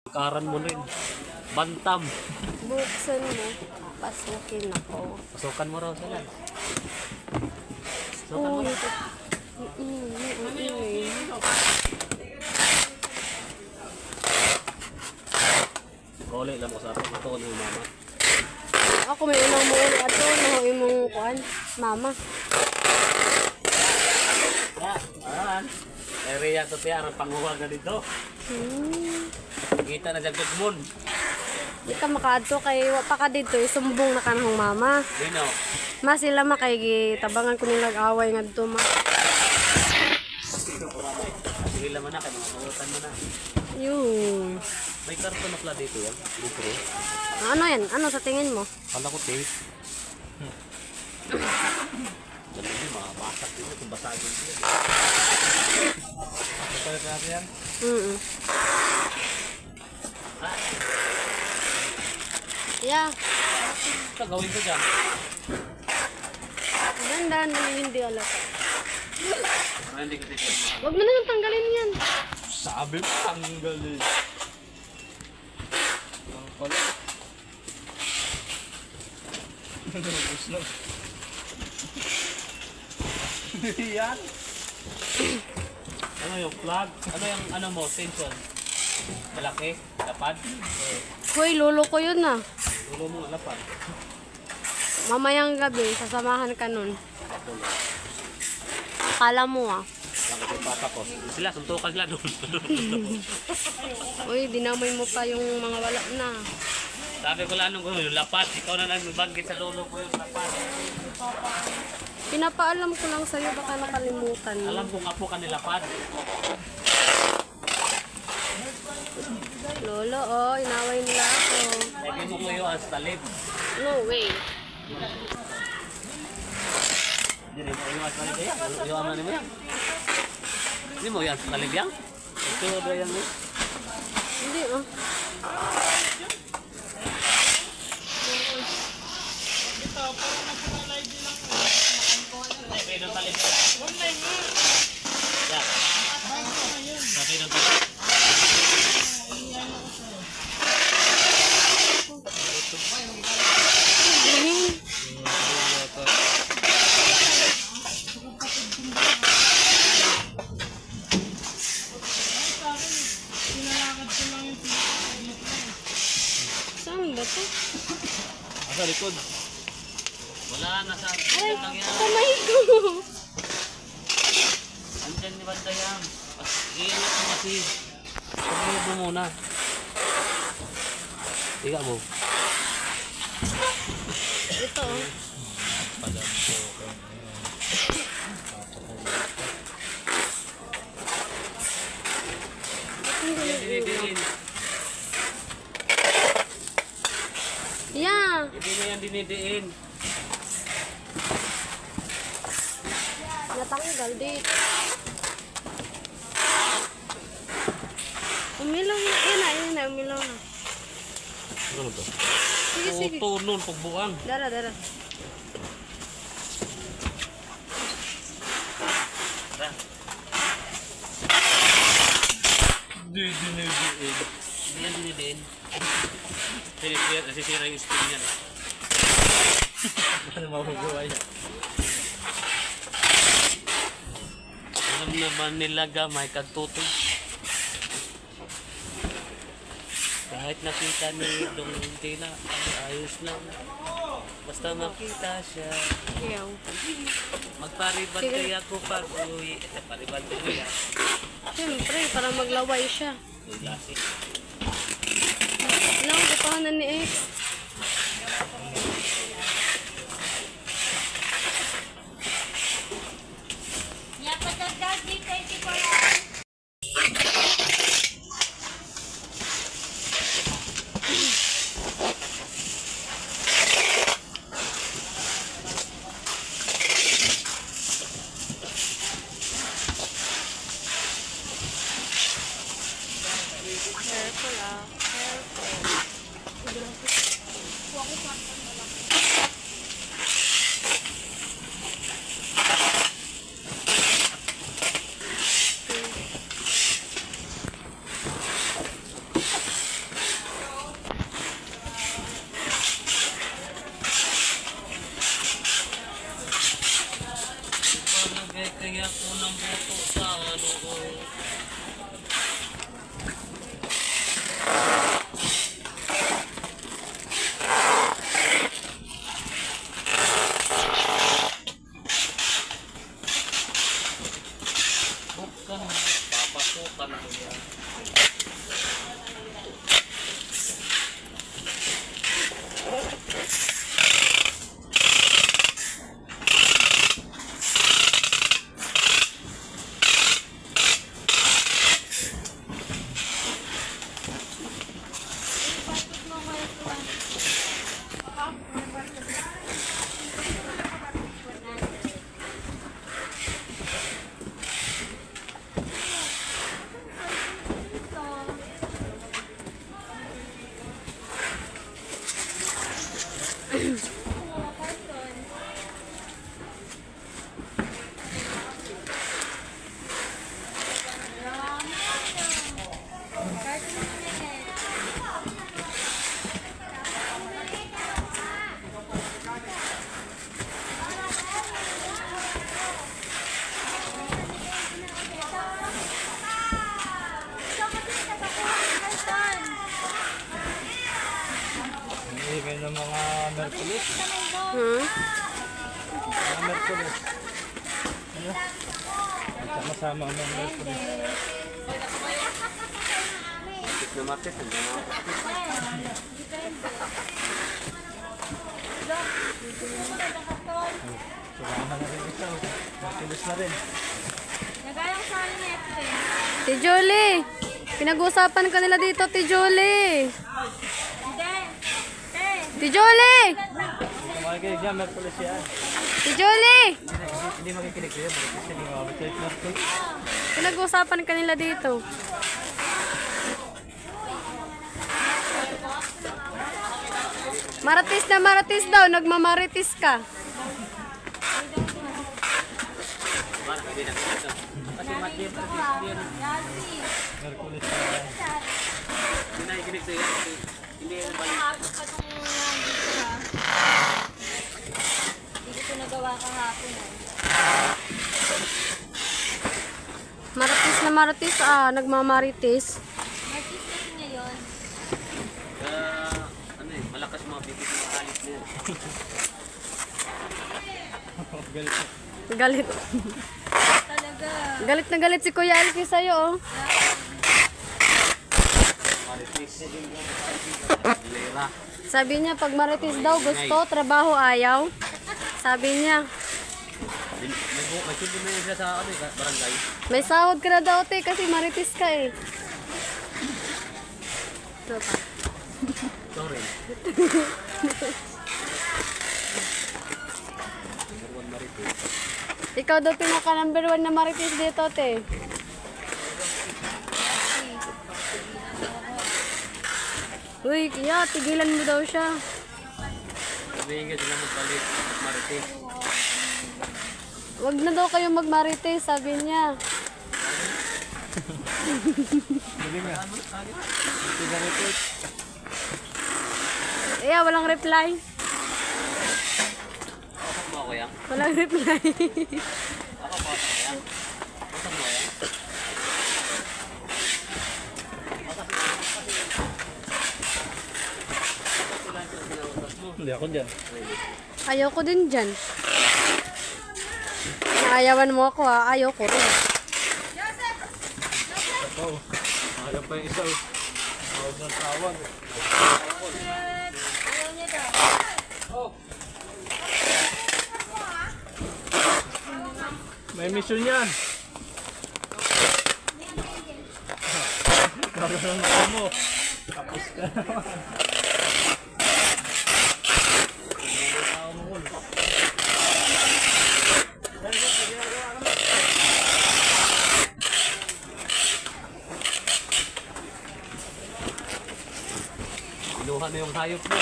Karan mo rin. Bantam. Buksan mo. Pasukin ako. Pasukan mo raw sila. Pasukan mo raw. Kole lang ko sa akin. Ito ko ng mama. Ako may unang mo ato. Nahuwi mong kuhan. Mama. Ayan. Area to tiya. Ang panguwag na dito. Kita na dyan tutmon. Di ka makaadto kay wapa ka dito. Isumbong na kanang mama. Dino. Ma sila makay tabangan ko nilang away nga dito ma. Sige lang mo na. Kaya mga kalutan mo na. Yung. May karton na pala dito yan. Dito. Ano yan? Ano sa tingin mo? Kala ko tape. Ganun yun. Mga basak dito. Kung basagin dito. Papalit natin yan. Yeah. Ito gawin ko dyan. Ganda na hindi alat. Para hindi ko dito. Huwag mo na lang tanggalin yan. Sabi mo, tanggalin. Ang pala. Nabus na. Yan. Ano yung plug? Ano yung ano mo? Tension? Malaki? Lapad? Hoy, lolo ko yun na. Ulo mo lapad. Mamayang gabi, sasamahan ka nun. Akala mo ah. Lang kasi papa ko. Sila, suntukan sila doon. Uy, dinamay mo pa yung mga wala na. Sabi ko lang nung yung lapad. Ikaw na lang nagbangkit sa lolo ko yung lapad. Pinapaalam ko lang sa'yo, baka nakalimutan mo. Alam kong apo ka ni lapad. Lolo, oh, inaway nila ako. Lagi mo ko yung as talib. No way. Hindi rin mo yung as talib yan. Yung ama ni mo yan. Hindi mo yung as talib yan. Ito ba yan mo? Hindi, oh. Ay, pwede yung talib yan. Yan. Pwede yung talib. Saan ba ito? Asa likod? Wala na sa Ay, lang yan. kamay ko. Andyan ni Bandayang. Iingat mo kasi. Pagulog mo muna. Tiga mo. Ito, oh. Yan, dinidiin. Yeah. Hindi mo yan dinidiin. Natanggal dito. Umilaw na. Yan na, umilaw na. Ano to? Sige, sige. Tunon, pagbuang. Dara. Tara. Di dinidiin. Hindi yan dinidiin. Nasisira yung spring yan. Ano mabubuhay yan? Alam naman nila gamay kagtutoy. Kahit nakita ni Dong hindi na ayos lang. Basta makita siya. Iyaw. Magparibad kaya ako pag uwi. Paribad ko yan. Siyempre, para maglaway siya. Yung lasi. Ilang upahanan ni X. Careful ah. Careful. ng mga Merkulis. Hmm? Mga Merkulis. Ano? Sama-sama ang mga Merkulis. Market na market. Hanggang mga Samahan na rin ito. Merkulis na rin. Nagayang sali na ito eh. Ti Julie, pinag-uusapan ka nila dito, Ti Julie. Hindi. Ti Julie! Kung makikinig yan, Merkulis yan. Ti Julie! Hindi makikinig sa'yo. Merkulis hindi mababalik Merkulis. Pinag-uusapan ka nila dito. Maratis na maratis daw, nagmamaritis ka. Para kami nakikita. Kasi matip. Merkulis yan. Hindi nakikinig sa'yo. Hindi yan balik. Kahapon pa itong nandito ha. Hindi ko nagawa kahapon eh. Maratis, nagmamaritis. Martis kasi ngayon. Ano eh, malakas mga bibig ng alis na yan. Galit. Galit. Talaga. Galit na galit si Kuya Alfie sa'yo, oh. Maritis. Lera. Sabi niya, pag maritis daw, gusto, trabaho, ayaw. Sabi niya, May silbi na yun siya sa ano, eh, barangay. may sahod ka na daw, te, kasi maritis ka, eh. Ito pa. Sorry. Number 1 maritis. Ikaw daw pinaka number 1 na maritis dito, te. Uy, kaya, tigilan mo daw siya. Sabihin ka sila magpalit. Maritis. Wag na daw kayo magmarites, sabi niya. Galing nga. Ito ganito. Walang reply. Pasok mo ako yan. Walang reply. Ako pasok ko yan. Pasok mo yan. Hindi ako dyan. Ayaw ko din dyan. Naayawan mo ako, ha? Ayaw ko rin. Oo. Ayaw pa yung isa. Tawag ng tawag. Ayaw niya daw. May mission yan. Gagawin mo. Tapos ka naman. Inuha na yung hayop mo.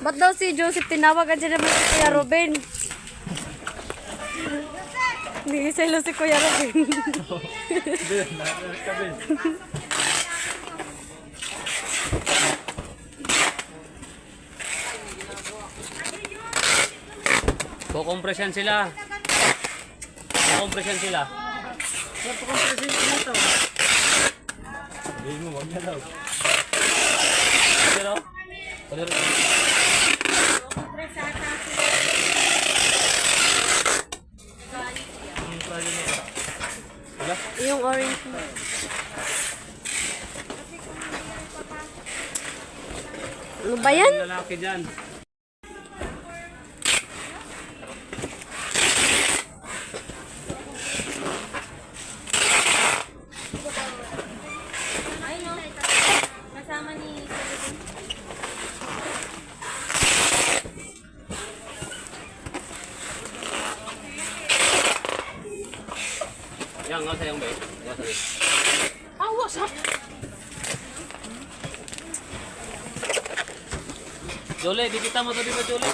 Ba't daw si Joseph tinawagan siya naman si Kuya Ruben? Hindi sila si Kuya Ruben. Hindi, narinig ka din. Kukompresyan sila. Kukompresyan sila. Sabihin mo, wag na daw. Pero, pero, Yung orange mo. Ano ba yan? lalaki dyan. Ay no. Kasama ni Yang, nga sayang ba eh? Nga sayang. Awas ha. Jole, di kita mo to di ba Jole?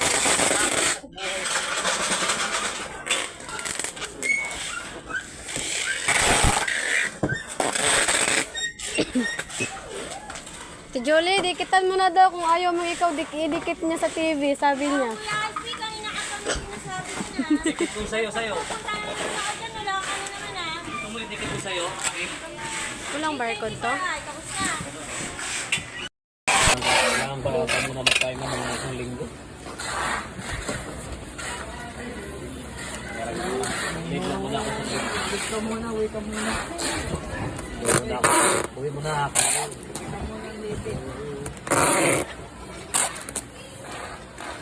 Si Jolie, dikitan mo na daw kung ayaw mo ikaw idikit niya sa TV, sabi niya. Kuya Alfie, kanina ka kami sinasabi ko na. Dikit kong sayo, sayo. Kung tayo na dyan, wala ka na naman ah. Gusto mo dikit kong sayo? Okay. Walang barcode to? Ay, tapos na. Kailangan ba muna magkain ng mga isang ka muna, uwi ka muna. Uwi mo na ako.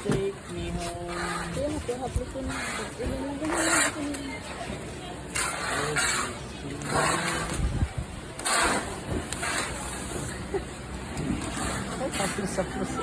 Take me home. Ay, tapos sa puso.